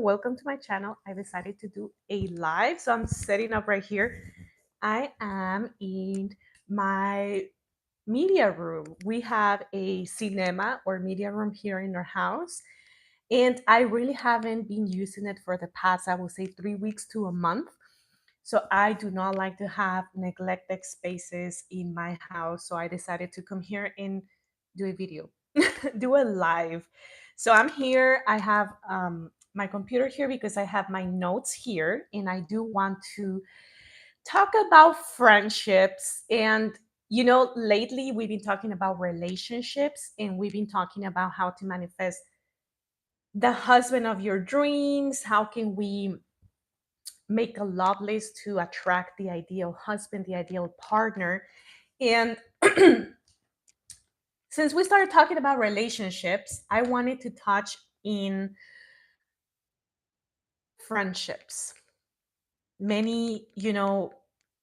welcome to my channel. I decided to do a live, so I'm setting up right here. I am in my media room. We have a cinema or media room here in our house, and I really haven't been using it for the past, I would say, 3 weeks to a month. So I do not like to have neglected spaces in my house. So I decided to come here and do a video, do a live. So I'm here. I have my computer here because I have my notes here, and I do want to talk about friendships. And lately we've been talking about relationships, and we've been talking about how to manifest the husband of your dreams. How can we make a love list to attract the ideal husband, the ideal partner? And since we started talking about relationships, I wanted to touch in friendships. Many,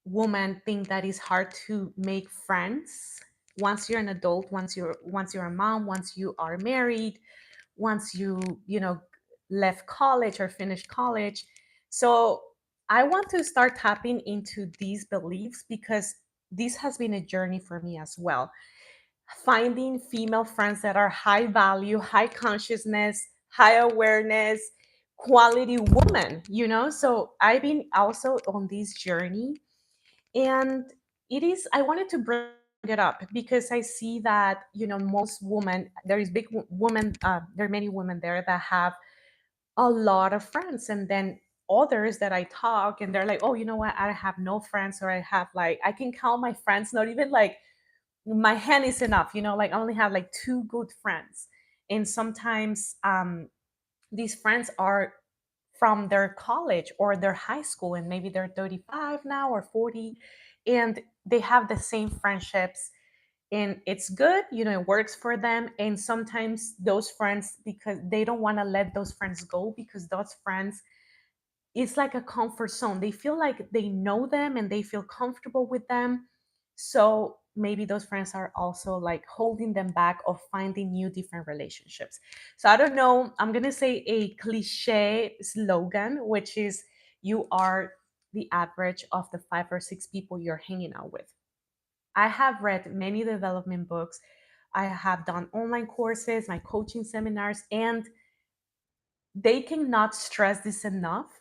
women think that it's hard to make friends once you're an adult, once you're a mom, once you are married, once you left college or finished college. So I want to start tapping into these beliefs because this has been a journey for me as well. Finding female friends that are high value, high consciousness, high awareness, quality woman. So I've been also on this journey, and I wanted to bring it up because I see that most women, there is big women, there are many women there that have a lot of friends, and then others that I talk and they're like, oh, you know what, I have no friends, or I have, like, I can count my friends, not even like my hand is enough, like I only have like two good friends. And sometimes these friends are from their college or their high school, and maybe they're 35 now or 40, and they have the same friendships, and it's good, it works for them. And sometimes those friends, because they don't want to let those friends go, because those friends, it's like a comfort zone. They feel like they know them and they feel comfortable with them. So maybe those friends are also like holding them back of finding new different relationships. So I don't know, I'm going to say a cliche slogan, which is, you are the average of the 5 or 6 people you're hanging out with. I have read many development books. I have done online courses, my coaching seminars, and they cannot stress this enough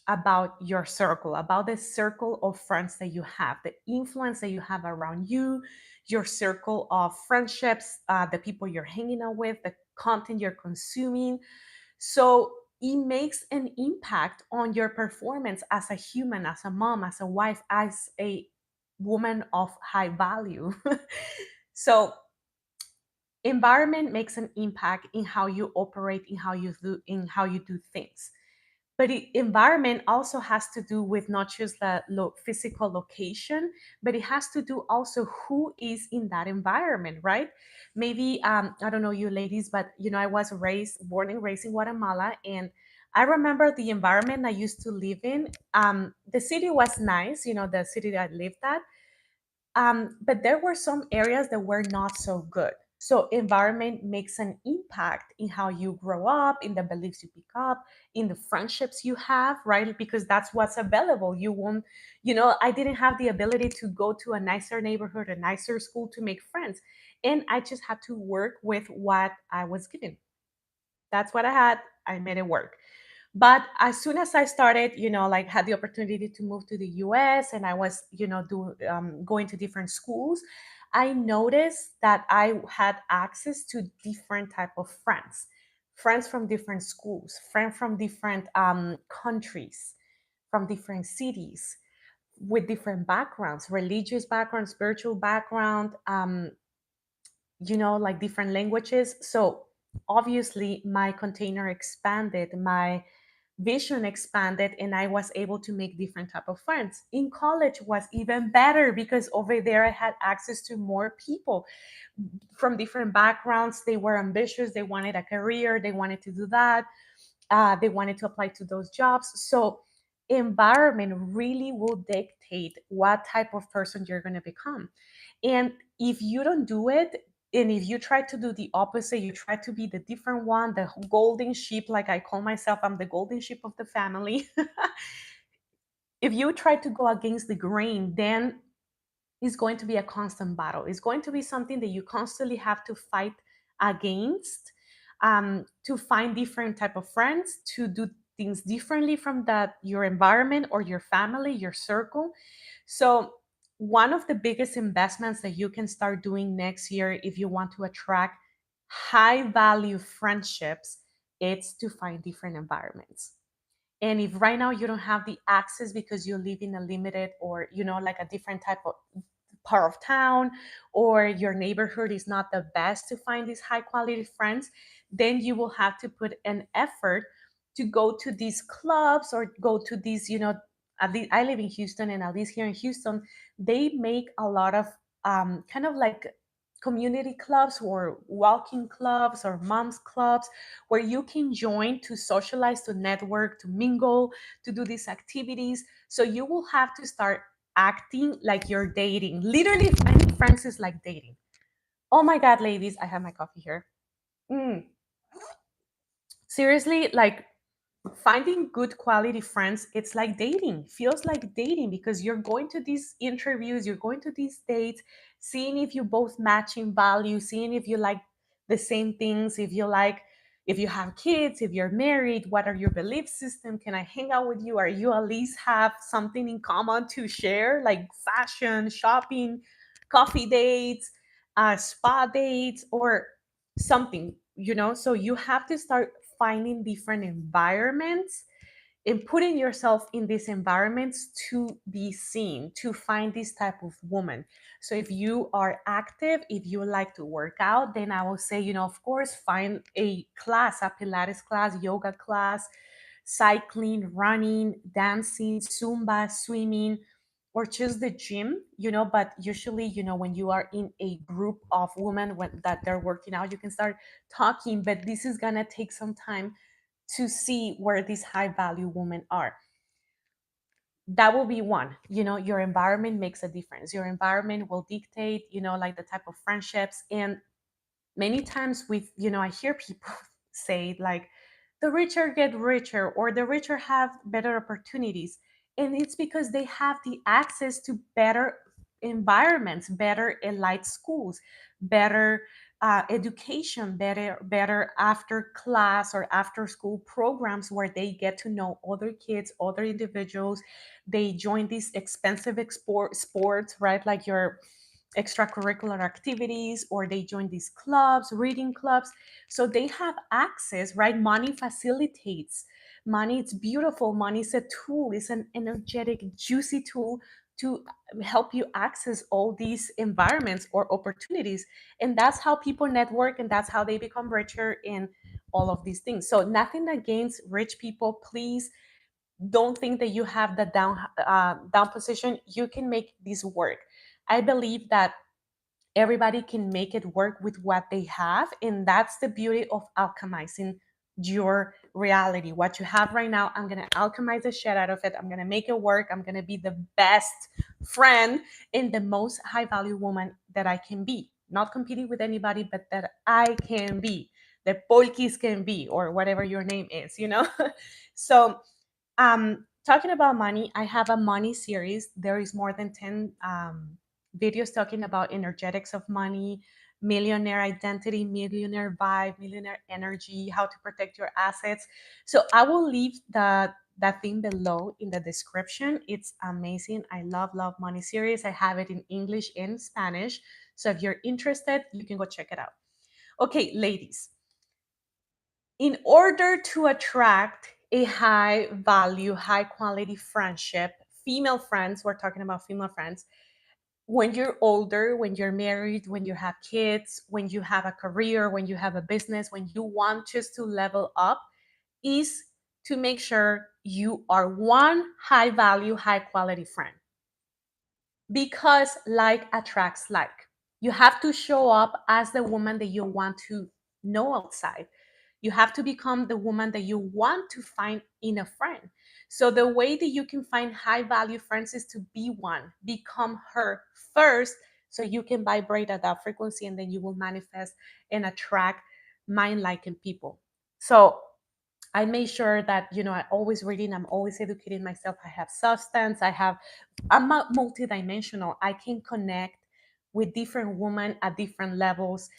about your circle, about the circle of friends that you have, the influence that you have around you, your circle of friendships, the people you're hanging out with, the content you're consuming. So it makes an impact on your performance as a human, as a mom, as a wife, as a woman of high value. So environment makes an impact in how you operate, in how you do things. But the environment also has to do with not just the physical location, but it has to do also who is in that environment, right? Maybe I don't know you ladies, but I was born and raised in Guatemala, and I remember the environment I used to live in. The city was nice, the city that I lived at, but there were some areas that were not so good. So environment makes an impact in how you grow up, in the beliefs you pick up, in the friendships you have, right? Because that's what's available. You won't, I didn't have the ability to go to a nicer neighborhood, a nicer school to make friends. And I just had to work with what I was given. That's what I had. I made it work. But as soon as I started, like, had the opportunity to move to the US, and I was, going to different schools, I noticed that I had access to different type of friends from different schools, friends from different countries, from different cities, with different backgrounds, religious background, spiritual background, like different languages. So obviously my container expanded, my vision expanded, and I was able to make different type of friends. In college was even better because over there I had access to more people from different backgrounds. They were ambitious, they wanted a career, they wanted to do that, they wanted to apply to those jobs. So environment really will dictate what type of person you're going to become. And if you don't do it, And if you try to do the opposite, you try to be the different one, the golden sheep, like I call myself, I'm the golden sheep of the family. If you try to go against the grain, then it's going to be a constant battle. It's going to be something that you constantly have to fight against, to find different type of friends, to do things differently from that your environment or your family, your circle. So one of the biggest investments that you can start doing next year if you want to attract high value friendships, it's to find different environments. And if right now you don't have the access because you live in a limited, or like a different type of part of town, or your neighborhood is not the best to find these high quality friends, then you will have to put an effort to go to these clubs or go to these, at least I live in Houston, and at least here in Houston, they make a lot of kind of like community clubs or walking clubs or moms clubs where you can join to socialize, to network, to mingle, to do these activities. So you will have to start acting like you're dating. Literally, finding friends is like dating. Oh my God, ladies, I have my coffee here. Mm. Seriously, like finding good quality friends, it's like dating, feels like dating, because you're going to these interviews, you're going to these dates, seeing if you both match in value, seeing if you like the same things, if you have kids, if you're married, what are your belief system, can I hang out with you, are you at least have something in common to share, like fashion, shopping, coffee dates, spa dates, or something, so you have to start finding different environments and putting yourself in these environments to be seen, to find this type of woman. So if you are active, if you like to work out, then I will say, of course, find a class, a Pilates class, yoga class, cycling, running, dancing, Zumba, swimming, or just the gym, but usually, when you are in a group of women that they're working out, you can start talking, but this is gonna take some time to see where these high value women are. That will be one. Your environment makes a difference. Your environment will dictate, like the type of friendships. And many times with, I hear people say like the richer get richer, or the richer have better opportunities. And it's because they have the access to better environments, better elite schools, better education, better after class or after school programs where they get to know other kids, other individuals. They join these expensive sports, right, like your extracurricular activities, or they join these clubs, reading clubs. So they have access, right? Money facilitates. Money, it's beautiful. Money is a tool, it's an energetic, juicy tool to help you access all these environments or opportunities. And that's how people network, and that's how they become richer in all of these things. So nothing against rich people. Please don't think that you have the down position. You can make this work. I believe that everybody can make it work with what they have, and that's the beauty of alchemizing your reality. What you have right now, I'm going to alchemize the shit out of it. I'm going to make it work. I'm going to be the best friend and the most high value woman that I can be, not competing with anybody, but that I can be, the polkis can be, or whatever your name is, so talking about money, I have a money series. There is more than 10 videos talking about energetics of money, millionaire identity, millionaire vibe, millionaire energy, how to protect your assets. So I will leave that thing below in the description. It's amazing. I love money series. I have it in English and Spanish. So if you're interested, you can go check it out. Okay, ladies, in order to attract a high value, high quality friendship, female friends, we're talking about female friends, when you're older, when you're married, when you have kids, when you have a career, when you have a business, when you want just to level up, is to make sure you are one high value, high quality friend, because like attracts like. You have to show up as the woman that you want to know outside. You have to become the woman that you want to find in a friend. So the way that you can find high value friends is to be one, become her first, so you can vibrate at that frequency, and then you will manifest and attract mind liking people. So I made sure that, I always reading, I'm always educating myself. I have substance, I'm multidimensional. I can connect with different women at different levels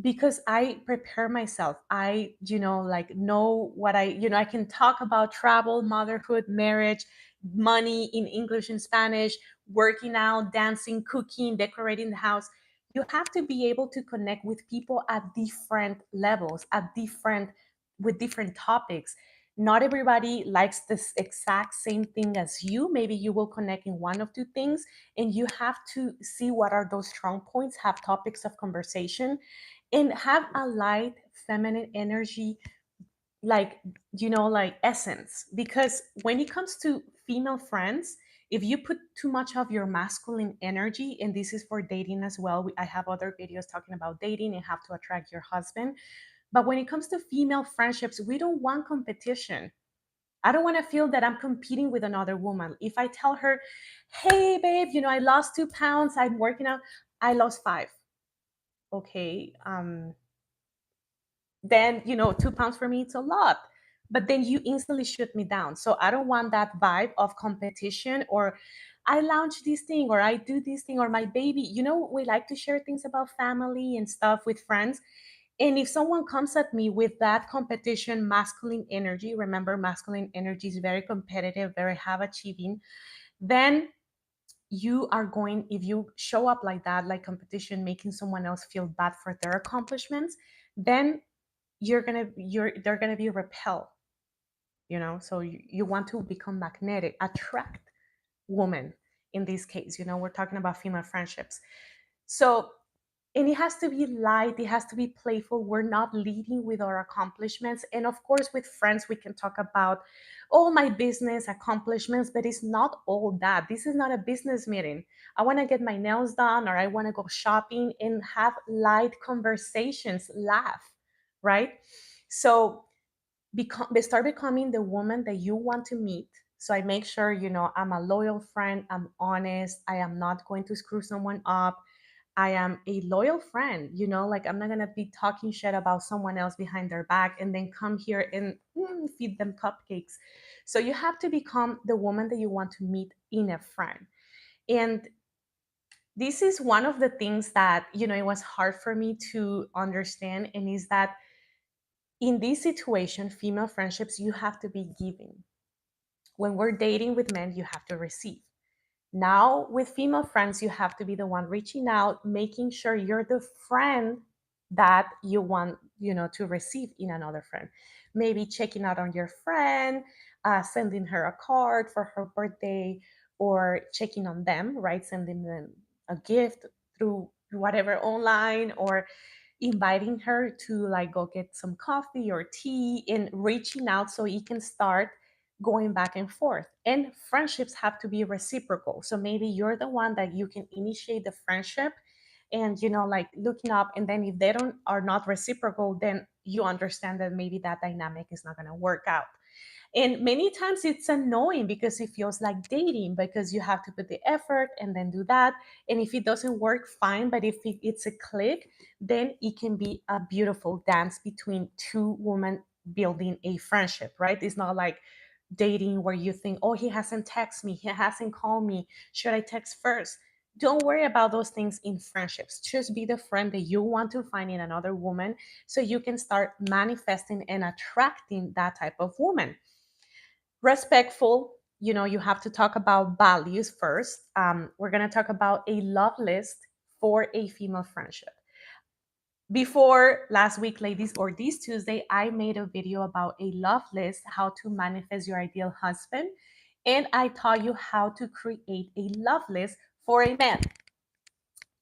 because I prepare myself. I, like know what I can talk about travel, motherhood, marriage, money in English and Spanish, working out, dancing, cooking, decorating the house. You have to be able to connect with people at different levels, with different topics. Not everybody likes this exact same thing as you. Maybe you will connect in one of two things, and you have to see what are those strong points, have topics of conversation, and have a light feminine energy, like, like essence. Because when it comes to female friends, if you put too much of your masculine energy, and this is for dating as well, I have other videos talking about dating and how to attract your husband. But when it comes to female friendships, we don't want competition. I don't want to feel that I'm competing with another woman. If I tell her, hey, babe, I lost 2 pounds, I'm working out, I lost five. Okay. Then, 2 pounds for me, it's a lot. But then you instantly shoot me down. So I don't want that vibe of competition, or I launch this thing, or I do this thing, or my baby. We like to share things about family and stuff with friends. And if someone comes at me with that competition, masculine energy, remember, masculine energy is very competitive, very have achieving, then if you show up like that, like competition, making someone else feel bad for their accomplishments, then they're gonna be repelled. So you want to become magnetic, attract woman. In this case, we're talking about female friendships. So, and it has to be light, it has to be playful. We're not leading with our accomplishments. And of course, with friends, we can talk about all my business accomplishments, but it's not all that. This is not a business meeting. I want to get my nails done, or I want to go shopping and have light conversations, laugh, right? So start becoming the woman that you want to meet. So I make sure, I'm a loyal friend, I'm honest, I am not going to screw someone up, I am a loyal friend, like I'm not gonna be talking shit about someone else behind their back and then come here and feed them cupcakes. So you have to become the woman that you want to meet in a friend. And this is one of the things that, it was hard for me to understand, and is that in this situation, female friendships, you have to be giving. When we're dating with men, you have to receive. Now, with female friends, you have to be the one reaching out, making sure you're the friend that you want, to receive in another friend. Maybe checking out on your friend, sending her a card for her birthday, or checking on them, right? Sending them a gift through whatever online, or inviting her to like go get some coffee or tea, and reaching out so you can start going back and forth. And friendships have to be reciprocal. So maybe you're the one that you can initiate the friendship, and like looking up, and then if they don't are not reciprocal, then you understand that maybe that dynamic is not going to work out. And many times it's annoying because it feels like dating, because you have to put the effort and then do that. And if it doesn't work, fine. But if it's a click, then it can be a beautiful dance between two women building a friendship, right? It's not like dating where you think, oh, he hasn't texted me, he hasn't called me, should I text first? Don't worry about those things in friendships. Just be the friend that you want to find in another woman, so you can start manifesting and attracting that type of woman. Respectful, you have to talk about values first. We're going to talk about a love list for a female friendship. Before last week, ladies, or this Tuesday, I made a video about a love list, how to manifest your ideal husband. And I taught you how to create a love list for a man.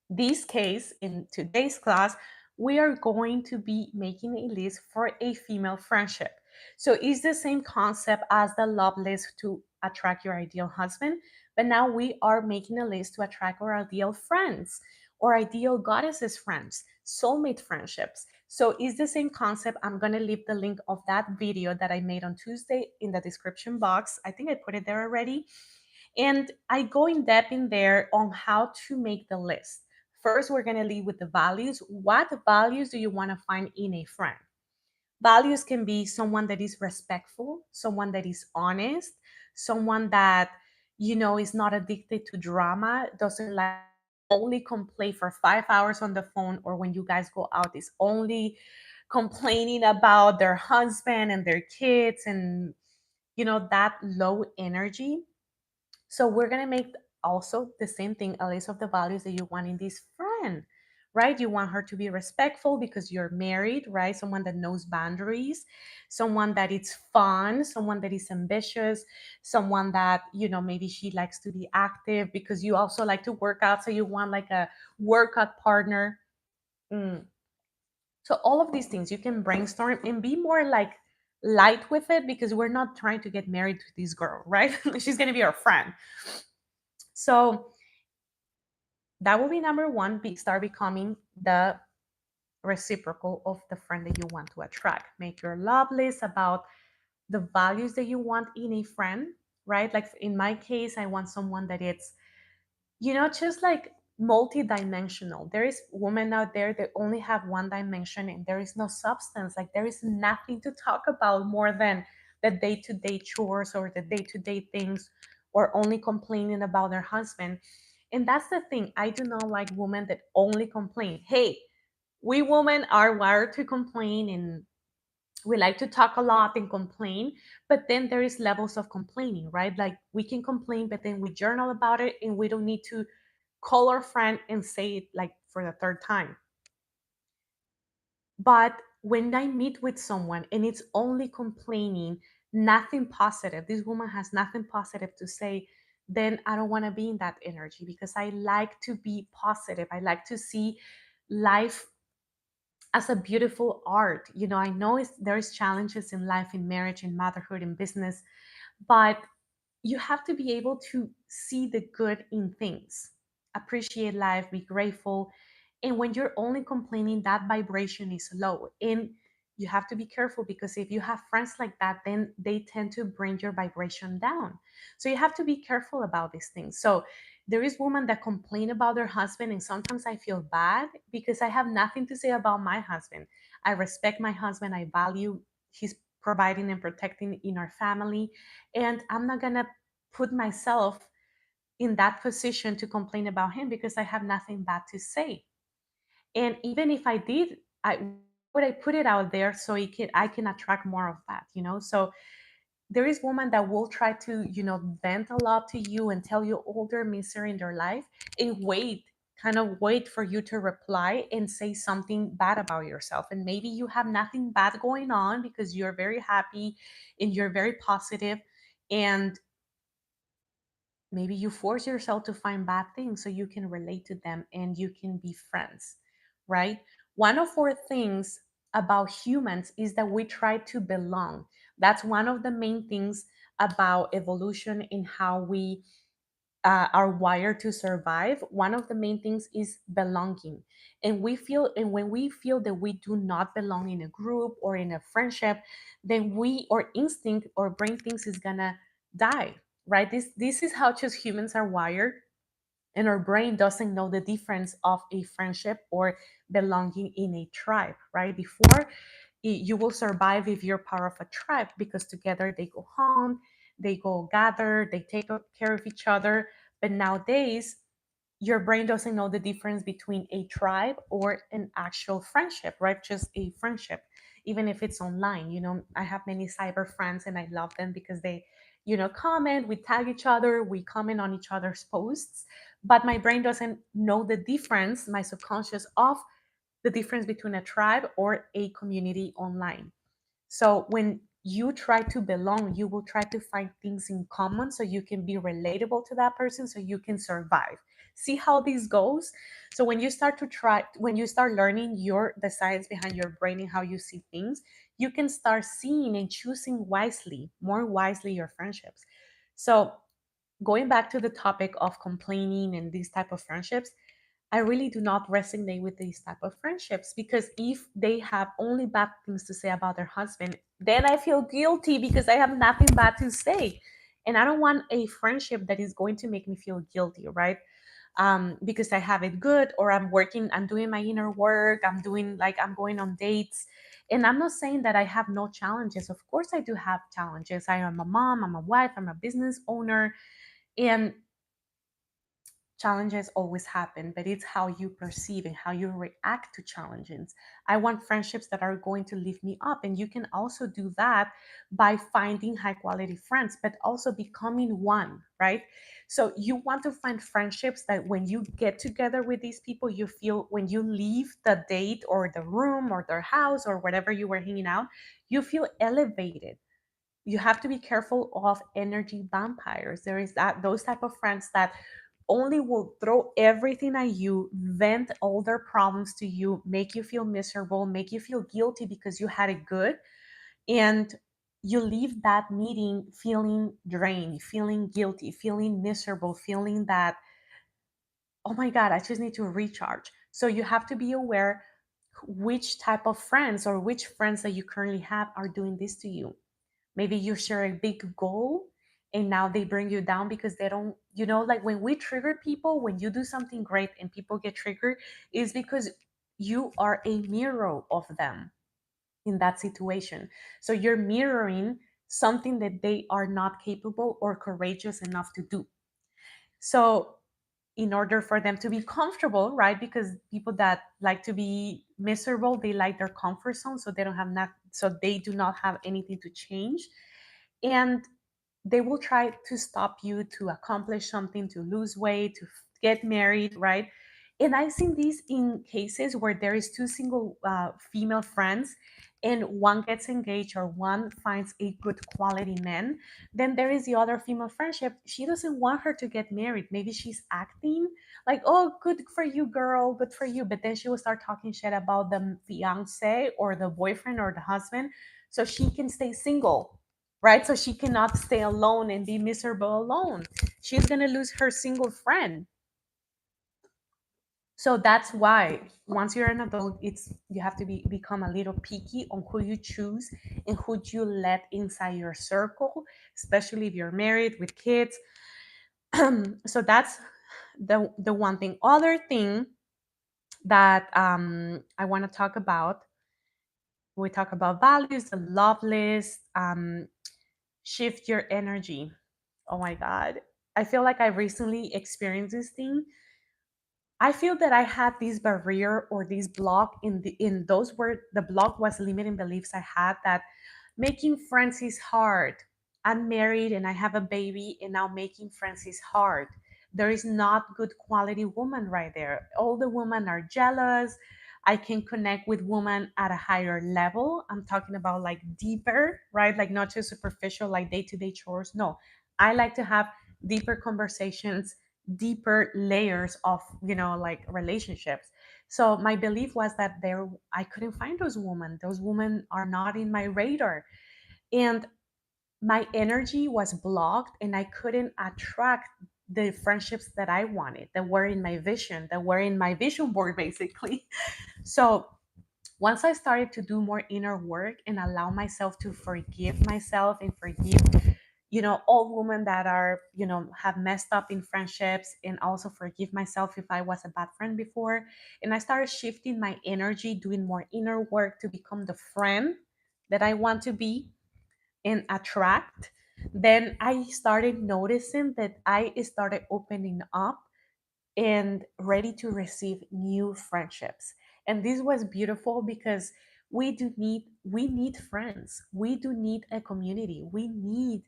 This case, in today's class, we are going to be making a list for a female friendship. So it's the same concept as the love list to attract your ideal husband, but now we are making a list to attract our ideal friends, or ideal goddesses friends, soulmate friendships. So it's the same concept. I'm going to leave the link of that video that I made on Tuesday in the description box. I think I put it there already. And I go in depth in there on how to make the list. first we're going to lead with the values. What values do you want to find in a friend? Values can be someone that is respectful, someone that is honest, someone that, is not addicted to drama, doesn't like only complain for 5 hours on the phone, or when you guys go out, is only complaining about their husband and their kids, and, that low energy. So we're gonna make also the same thing, a list of the values that you want in this friend, right? You want her to be respectful because you're married, right? Someone that knows boundaries, someone that is fun, someone that is ambitious, someone that, maybe she likes to be active because you also like to work out. So you want like a workout partner. Mm. So all of these things you can brainstorm and be more like light with it, because we're not trying to get married to this girl, right? She's gonna be our friend. So that will be number one. Start becoming the reciprocal of the friend that you want to attract. Make your love list about the values that you want in a friend, right? Like in my case, I want someone that it's, just like multi-dimensional. There is women out there that only have one dimension and there is no substance. Like there is nothing to talk about more than the day-to-day chores or the day-to-day things, or only complaining about their husband. And that's the thing. I do not like women that only complain. Hey, we women are wired to complain, and we like to talk a lot and complain, but then there is levels of complaining, right? Like we can complain, but then we journal about it and we don't need to call our friend and say it like for the third time. But when I meet with someone and it's only complaining, nothing positive, this woman has nothing positive to say, then I don't want to be in that energy, because I like to be positive. I like to see life as a beautiful art. I know there's challenges in life, in marriage, in motherhood, in business, but you have to be able to see the good in things, appreciate life, be grateful. And when you're only complaining, that vibration is low. And you have to be careful, because if you have friends like that, then they tend to bring your vibration down. So you have to be careful about these things. So there is women that complain about their husband, and sometimes I feel bad because I have nothing to say about my husband. I respect my husband, I value his providing and protecting in our family, and I'm not gonna put myself in that position to complain about him because I have nothing bad to say. And even if I did, why would I put it out there so I can attract more of that? So there is women that will try to, vent a lot to you and tell you all their misery in their life, and kind of wait for you to reply and say something bad about yourself. And maybe you have nothing bad going on because you're very happy and you're very positive, and maybe you force yourself to find bad things so you can relate to them and you can be friends, right? One of our things about humans is that we try to belong. That's one of the main things about evolution in how we are wired to survive. One of the main things is belonging. And when we feel that we do not belong in a group or in a friendship, then our instinct or brain thinks is gonna die, right? This is how just humans are wired, and our brain doesn't know the difference of a friendship or belonging in a tribe, right? Before, you will survive if you're part of a tribe, because together they go hunt, they go gather, they take care of each other. But nowadays, your brain doesn't know the difference between a tribe or an actual friendship, right? Just a friendship, even if it's online. I have many cyber friends and I love them because they, comment, we tag each other, we comment on each other's posts. But my brain doesn't know the difference, my subconscious, of the difference between a tribe or a community online. So when you try to belong, you will try to find things in common so you can be relatable to that person so you can survive. See how this goes? So when you start learning the science behind your brain and how you see things, you can start seeing and choosing more wisely your friendships. So going back to the topic of complaining and these type of friendships, I really do not resonate with these type of friendships, because if they have only bad things to say about their husband, then I feel guilty because I have nothing bad to say. And I don't want a friendship that is going to make me feel guilty, right? because I have it good, or I'm working, I'm doing my inner work, I'm doing like I'm going on dates. And I'm not saying that I have no challenges. Of course, I do have challenges. I am a mom, I'm a wife, I'm a business owner, and challenges always happen, but it's how you perceive and how you react to challenges. I want friendships that are going to lift me up, and you can also do that by finding high quality friends, but also becoming one, right? So you want to find friendships that when you get together with these people, you feel when you leave the date or the room or their house or whatever you were hanging out, you feel elevated. You have to be careful of energy vampires. There is that those type of friends that only will throw everything at you, vent all their problems to you, make you feel miserable, make you feel guilty because you had it good, and you leave that meeting feeling drained, feeling guilty, feeling miserable, feeling that, oh my god, I just need to recharge. So you have to be aware which type of friends or which friends that you currently have are doing this to you. Maybe you share a big goal and now they bring you down because they don't, like when we trigger people, when you do something great and people get triggered, is because you are a mirror of them in that situation. So you're mirroring something that they are not capable or courageous enough to do. So in order for them to be comfortable, right? Because people that like to be miserable, they like their comfort zone, so they don't have not, so they do not have anything to change. And they will try to stop you to accomplish something, to lose weight, to get married, right? And I've seen these in cases where there is two single female friends and one gets engaged or one finds a good quality man. Then there is the other female friendship. She doesn't want her to get married. Maybe she's acting like, oh, good for you, girl, good for you. But then she will start talking shit about the fiance or the boyfriend or the husband so she can stay single, right? So she cannot stay alone and be miserable alone. She's going to lose her single friend. So that's why once you're an adult, it's you have to become a little picky on who you choose and who you let inside your circle, especially if you're married with kids. So that's the one thing. Other thing that I want to talk about, we talk about values, the love list, shift your energy. Oh my God. I feel like I recently experienced this thing. I feel that I had this barrier or this block in those were the block was limiting beliefs I had that making friends is hard. I'm married and I have a baby, and now making friends is hard. There is not good quality woman right there. All the women are jealous. I can connect with women at a higher level. I'm talking about like deeper, right? Like not just superficial, like day-to-day chores. No, I like to have deeper conversations, deeper layers of, like relationships. So my belief was that there I couldn't find those women are not in my radar, and my energy was blocked and I couldn't attract the friendships that I wanted, that were in my vision, that were in my vision board basically. So once I started to do more inner work and allow myself to forgive myself and forgive, all women that are, have messed up in friendships, and also forgive myself if I was a bad friend before. And I started shifting my energy, doing more inner work to become the friend that I want to be and attract. Then I started noticing that I started opening up and ready to receive new friendships. And this was beautiful because we need friends. We do need a community. We need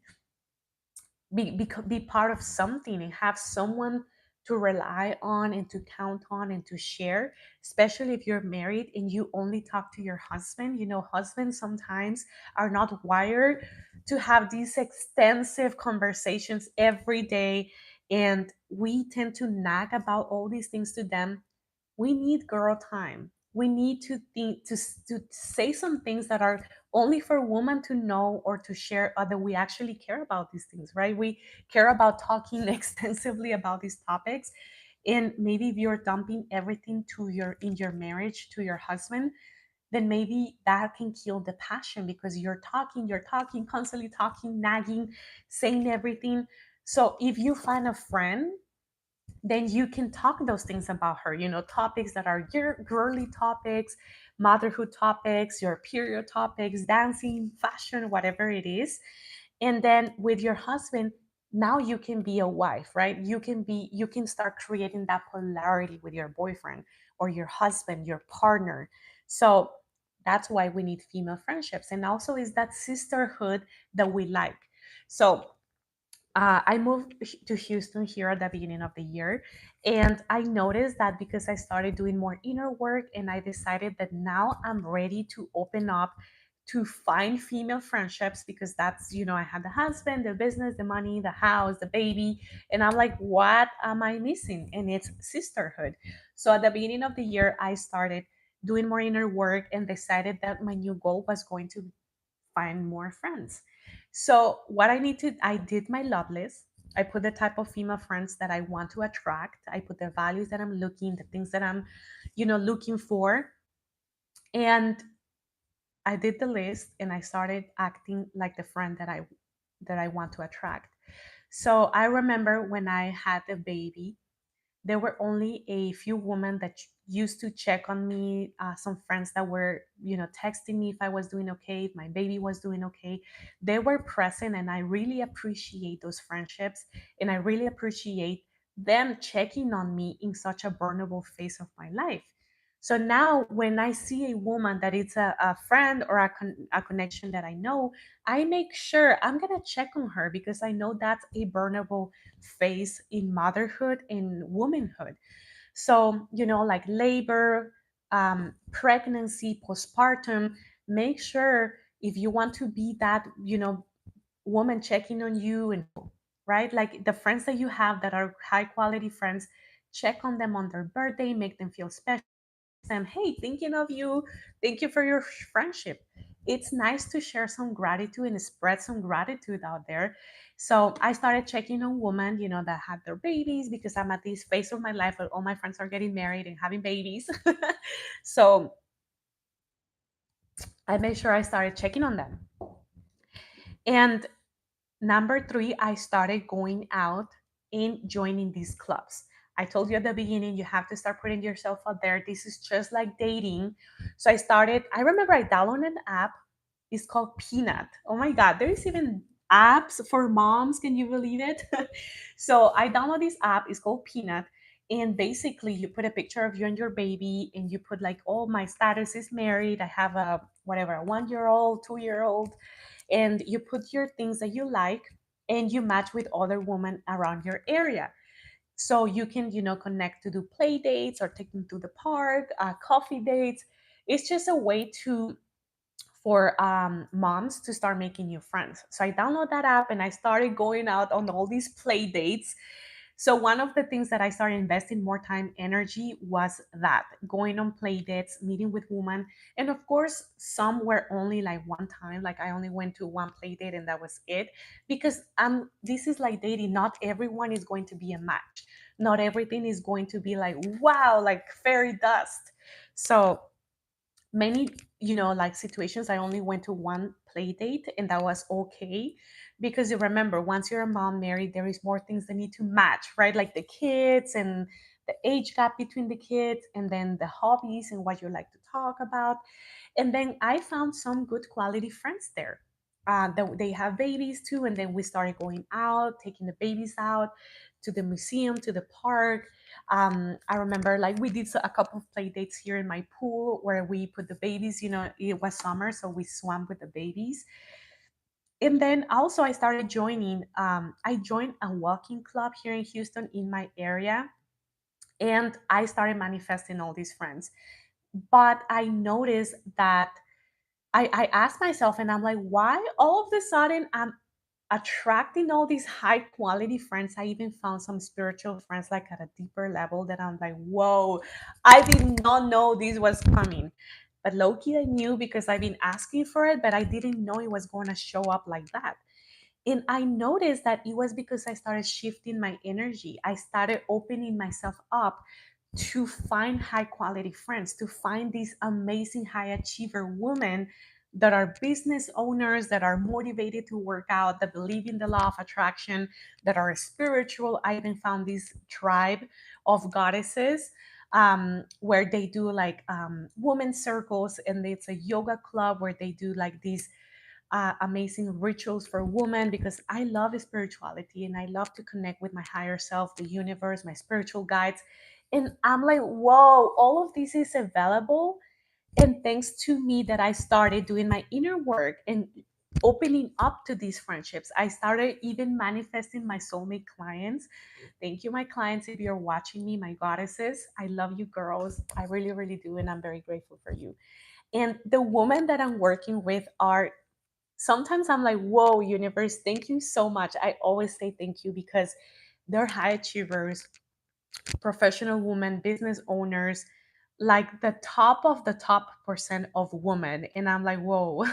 be part of something and have someone to rely on and to count on and to share, especially if you're married and you only talk to your husband. Husbands sometimes are not wired to have these extensive conversations every day, and we tend to nag about all these things to them. We need girl time. We need to think to say some things that are only for women to know or to share, that we actually care about these things, right? We care about talking extensively about these topics. And maybe if you're dumping everything to your in your marriage to your husband, then maybe that can kill the passion because you're talking constantly, talking, nagging, saying everything. So if you find a friend then you can talk those things about her, topics that are your girly topics, motherhood topics, your period topics, dancing, fashion, whatever it is. And then with your husband, now you can be a wife, right? You can start creating that polarity with your boyfriend or your husband, your partner. So that's why we need female friendships. And also is that sisterhood that we like. So I moved to Houston here at the beginning of the year. And I noticed that because I started doing more inner work and I decided that now I'm ready to open up to find female friendships because that's, I had the husband, the business, the money, the house, the baby. And I'm like, what am I missing? And it's sisterhood. So at the beginning of the year, I started doing more inner work and decided that my new goal was going to find more friends. So what I did my love list. I put the type of female friends that I want to attract. I put the values that I'm looking, the things that I'm, looking for. And I did the list and I started acting like the friend that I want to attract. So I remember when I had a baby, there were only a few women that used to check on me, some friends that were texting me if I was doing okay, if my baby was doing okay. They were present and I really appreciate those friendships, and I really appreciate them checking on me in such a burnable phase of my life. So now when I see a woman that it's a friend or a connection that I know, I make sure I'm going to check on her because I know that's a burnable phase in motherhood and womanhood. So, like labor, pregnancy, postpartum, make sure if you want to be that, woman checking on you, and right, like the friends that you have that are high quality friends, check on them on their birthday, make them feel special, them, hey, thinking of you, thank you for your friendship. It's nice to share some gratitude and spread some gratitude out there. So I started checking on women, that had their babies because I'm at this phase of my life where all my friends are getting married and having babies. So I made sure I started checking on them. And number three, I started going out and joining these clubs. I told you at the beginning, you have to start putting yourself out there. This is just like dating. So I remember I downloaded an app. It's called Peanut. Oh my God, there's even apps for moms. Can you believe it? So I downloaded this app. It's called Peanut. And basically, you put a picture of you and your baby, and you put like, oh, my status is married. I have a whatever, a 1 year old, 2 year old, and you put your things that you like and you match with other women around your area. So you can, connect to do play dates or take them to the park, coffee dates. It's just a way to for moms to start making new friends. So I downloaded that app and I started going out on all these play dates. So one of the things that I started investing more time, energy was that going on play dates, meeting with women. And of course, some were only like one time, like I only went to one play date and that was it. Because this is like dating. Not everyone is going to be a match. Not everything is going to be like, wow, like fairy dust. So many like situations I only went to one play date and that was okay, because you remember, once you're a mom married, there is more things that need to match, right? Like the kids and the age gap between the kids, and then the hobbies and what you like to talk about. And then I found some good quality friends there. They have babies too, and then we started going out, taking the babies out to the museum, to the park. I remember like we did a couple of play dates here in my pool where we put the babies. It was summer, so we swam with the babies. And then also I started joining. I joined a walking club here in Houston in my area, and I started manifesting all these friends. But I noticed that I asked myself, and I'm like, why all of a sudden I'm attracting all these high quality friends? I even found some spiritual friends, like at a deeper level, that I'm like, whoa, I did not know this was coming. But low-key, I knew because I've been asking for it, but I didn't know it was going to show up like that. And I noticed that it was because I started shifting my energy. I started opening myself up to find high quality friends, to find these amazing high achiever women that are business owners, that are motivated to work out, that believe in the law of attraction, that are spiritual. I even found this tribe of goddesses where they do like women circles, and it's a yoga club where they do like these amazing rituals for women, because I love spirituality and I love to connect with my higher self, the universe, my spiritual guides. And I'm like, whoa, all of this is available. And thanks to me that I started doing my inner work and opening up to these friendships, I started even manifesting my soulmate clients. Thank you, my clients. If you're watching me, my goddesses, I love you girls. I really, really do. And I'm very grateful for you. And the women that I'm working with are, sometimes I'm like, whoa, universe, thank you so much. I always say thank you because they're high achievers, professional women, business owners, like the top of the top percent of women. And I'm like, whoa,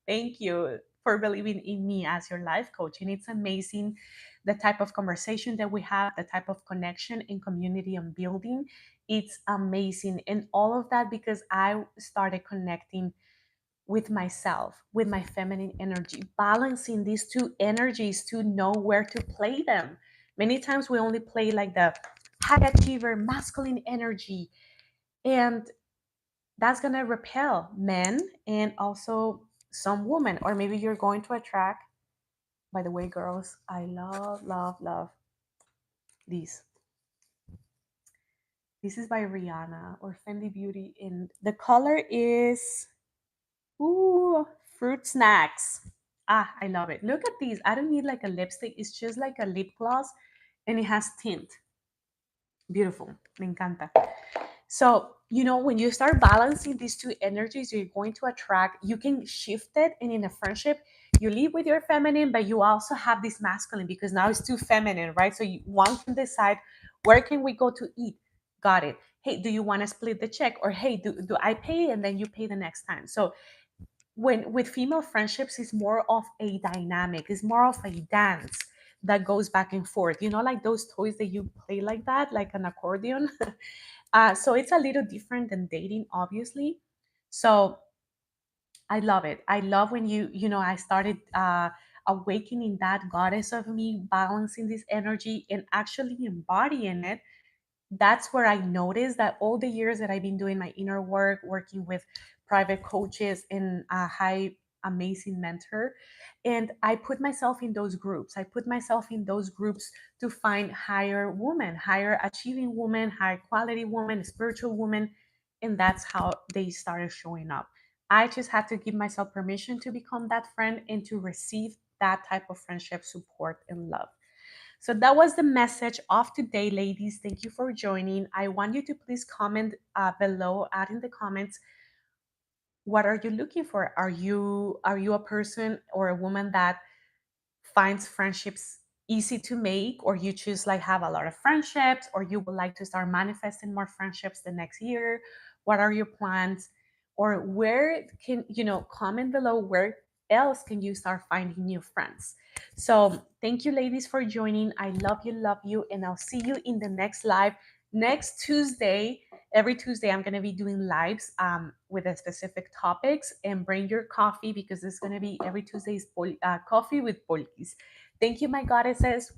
thank you for believing in me as your life coach. And it's amazing the type of conversation that we have, the type of connection and community I'm building. It's amazing. And all of that because I started connecting with myself, with my feminine energy, balancing these two energies to know where to play them. Many times we only play like the high achiever, masculine energy, and that's going to repel men and also some women. Or maybe you're going to attract, by the way, girls, I love, love, love these. This is by Rihanna or Fendi Beauty, and the color is ooh, fruit snacks. Ah, I love it. Look at these. I don't need like a lipstick. It's just like a lip gloss and it has tint. Beautiful. Me encanta. So, when you start balancing these two energies, you're going to attract, you can shift it. And in a friendship, you live with your feminine, but you also have this masculine because now it's too feminine, right? So, one can decide where can we go to eat? Got it. Hey, do you want to split the check? Or hey, do I pay and then you pay the next time? So, when with female friendships is more of a dynamic, it's more of a dance that goes back and forth, like those toys that you play like that, like an accordion. So it's a little different than dating, obviously. So I love it. I love when I started awakening that goddess of me, balancing this energy and actually embodying it. That's where I noticed that all the years that I've been doing my inner work, working with private coaches and a high, amazing mentor, and I put myself in those groups. I put myself in those groups to find higher women, higher achieving women, high quality women, spiritual women, and that's how they started showing up. I just had to give myself permission to become that friend and to receive that type of friendship, support, and love. So that was the message of today, ladies. Thank you for joining. I want you to please comment below, add in the comments, what are you looking for? Are you a person or a woman that finds friendships easy to make, or you choose like have a lot of friendships, or you would like to start manifesting more friendships the next year? What are your plans? Or where can comment below, where else can you start finding new friends? So thank you, ladies, for joining. I love you, and I'll see you in the next live next Tuesday. Every Tuesday I'm going to be doing lives with a specific topics, and bring your coffee because it's going to be every Tuesday's coffee with polkis. Thank you, my goddesses.